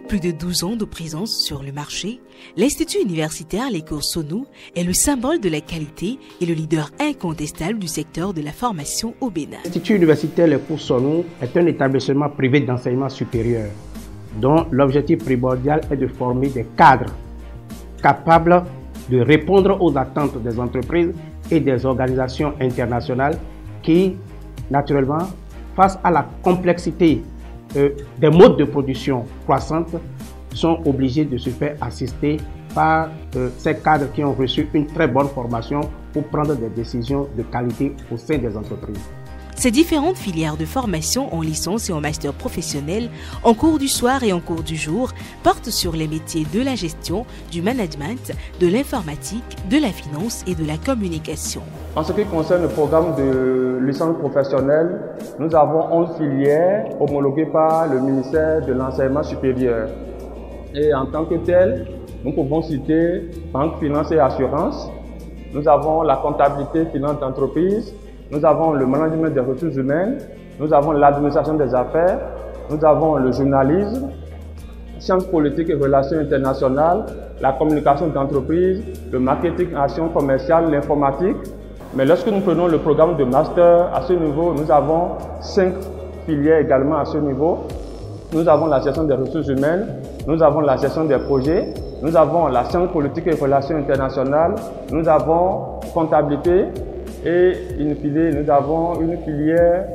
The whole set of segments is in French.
Avec plus de 12 ans de présence sur le marché, l'Institut universitaire Les Cours-Sonou est le symbole de la qualité et le leader incontestable du secteur de la formation au Bénin. L'Institut universitaire Les Cours-Sonou est un établissement privé d'enseignement supérieur dont l'objectif primordial est de former des cadres capables de répondre aux attentes des entreprises et des organisations internationales qui, naturellement, face à la complexité des modes de production croissantes, sont obligés de se faire assister par ces cadres qui ont reçu une très bonne formation pour prendre des décisions de qualité au sein des entreprises. Ces différentes filières de formation en licence et en master professionnel, en cours du soir et en cours du jour, portent sur les métiers de la gestion, du management, de l'informatique, de la finance et de la communication. En ce qui concerne le programme de licence professionnelle, nous avons 11 filières homologuées par le ministère de l'Enseignement supérieur. Et en tant que tel, nous pouvons citer banque, finance et assurance. Nous avons la comptabilité, finance d'entreprise. Nous avons le management des ressources humaines, nous avons l'administration des affaires, nous avons le journalisme, sciences politiques et relations internationales, la communication d'entreprise, le marketing, action commerciale, l'informatique. Mais lorsque nous prenons le programme de master à ce niveau, nous avons 5 filières également à ce niveau. Nous avons la gestion des ressources humaines, nous avons la gestion des projets, nous avons la science politique et relations internationales, nous avons comptabilité, et nous avons une filière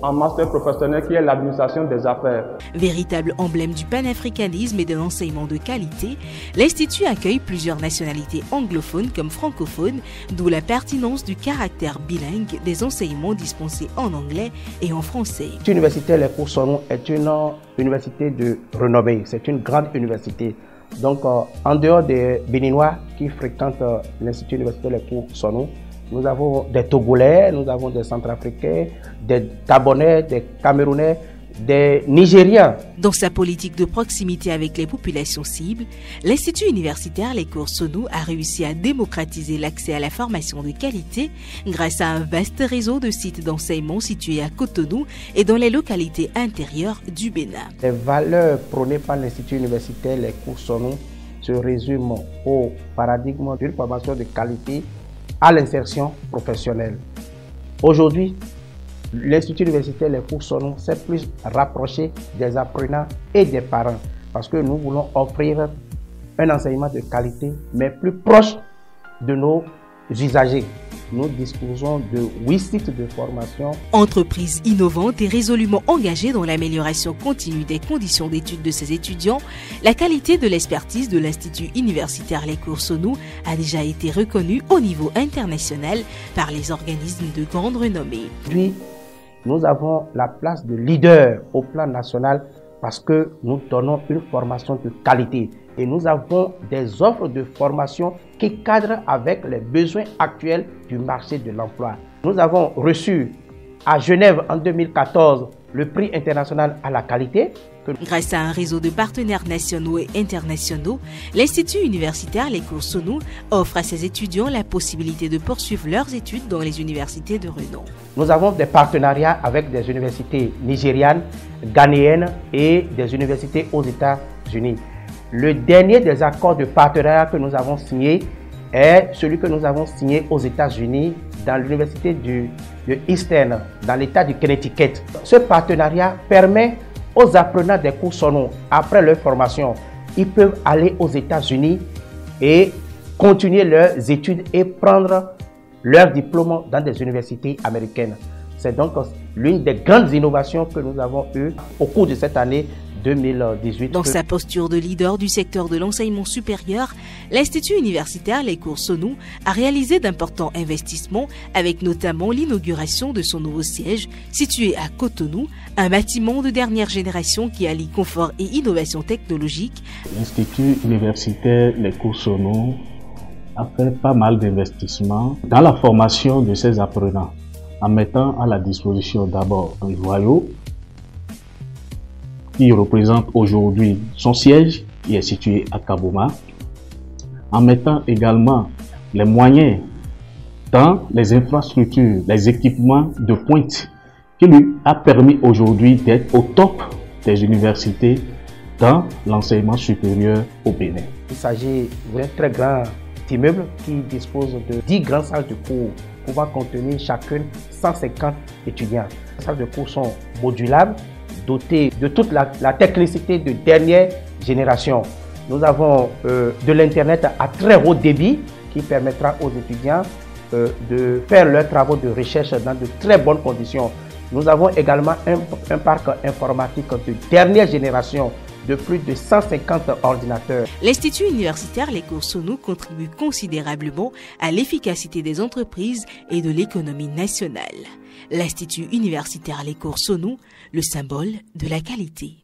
en master professionnel qui est l'administration des affaires. Véritable emblème du panafricanisme et de l'enseignement de qualité, l'Institut accueille plusieurs nationalités anglophones comme francophones, d'où la pertinence du caractère bilingue des enseignements dispensés en anglais et en français. L'Institut universitaire Les Cours-Sonou est une université de renommée, c'est une grande université. Donc en dehors des Béninois qui fréquentent l'Institut universitaire Les Cours-Sonou, nous avons des Togolais, nous avons des Centrafricains, des Gabonais, des Camerounais, des Nigériens. Dans sa politique de proximité avec les populations cibles, l'Institut universitaire Les Cours-Sonou a réussi à démocratiser l'accès à la formation de qualité grâce à un vaste réseau de sites d'enseignement situés à Cotonou et dans les localités intérieures du Bénin. Les valeurs prônées par l'Institut universitaire Les Cours-Sonou se résument au paradigme d'une formation de qualité à l'insertion professionnelle. Aujourd'hui, l'Institut universitaire Les Cours-Sonou s'est plus rapproché des apprenants et des parents parce que nous voulons offrir un enseignement de qualité mais plus proche de nos usagers. Nous disposons de 8 sites de formation. Entreprise innovante et résolument engagée dans l'amélioration continue des conditions d'études de ses étudiants, la qualité de l'expertise de l'Institut universitaire Les Cours-Sonou a déjà été reconnue au niveau international par les organismes de grande renommée. Aujourd'hui, nous avons la place de leader au plan national parce que nous donnons une formation de qualité et nous avons des offres de formation qui cadrent avec les besoins actuels du marché de l'emploi. Nous avons reçu à Genève en 2014 le prix international à la qualité. Grâce à un réseau de partenaires nationaux et internationaux, l'Institut universitaire Les Cours-Sonou offre à ses étudiants la possibilité de poursuivre leurs études dans les universités de renom. Nous avons des partenariats avec des universités nigérianes, ghanéennes et des universités aux États-Unis. Le dernier des accords de partenariat que nous avons signé est celui que nous avons signé aux États-Unis dans l'université de Eastern, dans l'État du Connecticut. Ce partenariat permet aux apprenants des Cours-Sonou, après leur formation, ils peuvent aller aux États-Unis et continuer leurs études et prendre leur diplôme dans des universités américaines. C'est donc l'une des grandes innovations que nous avons eues au cours de cette année 2018. Dans sa posture de leader du secteur de l'enseignement supérieur, l'Institut universitaire Les Cours-Sonou a réalisé d'importants investissements avec notamment l'inauguration de son nouveau siège situé à Cotonou, un bâtiment de dernière génération qui allie confort et innovation technologique. L'Institut universitaire Les Cours-Sonou a fait pas mal d'investissements dans la formation de ses apprenants en mettant à la disposition d'abord un noyau qui représente aujourd'hui son siège, qui est situé à Kabouma, en mettant également les moyens dans les infrastructures, les équipements de pointe, qui lui a permis aujourd'hui d'être au top des universités dans l'enseignement supérieur au Bénin. Il s'agit d'un très grand immeuble qui dispose de 10 grandes salles de cours pouvant contenir chacune 150 étudiants. Les salles de cours sont modulables, dotées de toute la technicité de dernière génération. Nous avons de l'Internet à très haut débit qui permettra aux étudiants de faire leurs travaux de recherche dans de très bonnes conditions. Nous avons également un parc informatique de dernière génération de plus de 150 ordinateurs. L'Institut universitaire Les Cours Sonou contribue considérablement à l'efficacité des entreprises et de l'économie nationale. L'Institut universitaire Les Cours Sonou, le symbole de la qualité.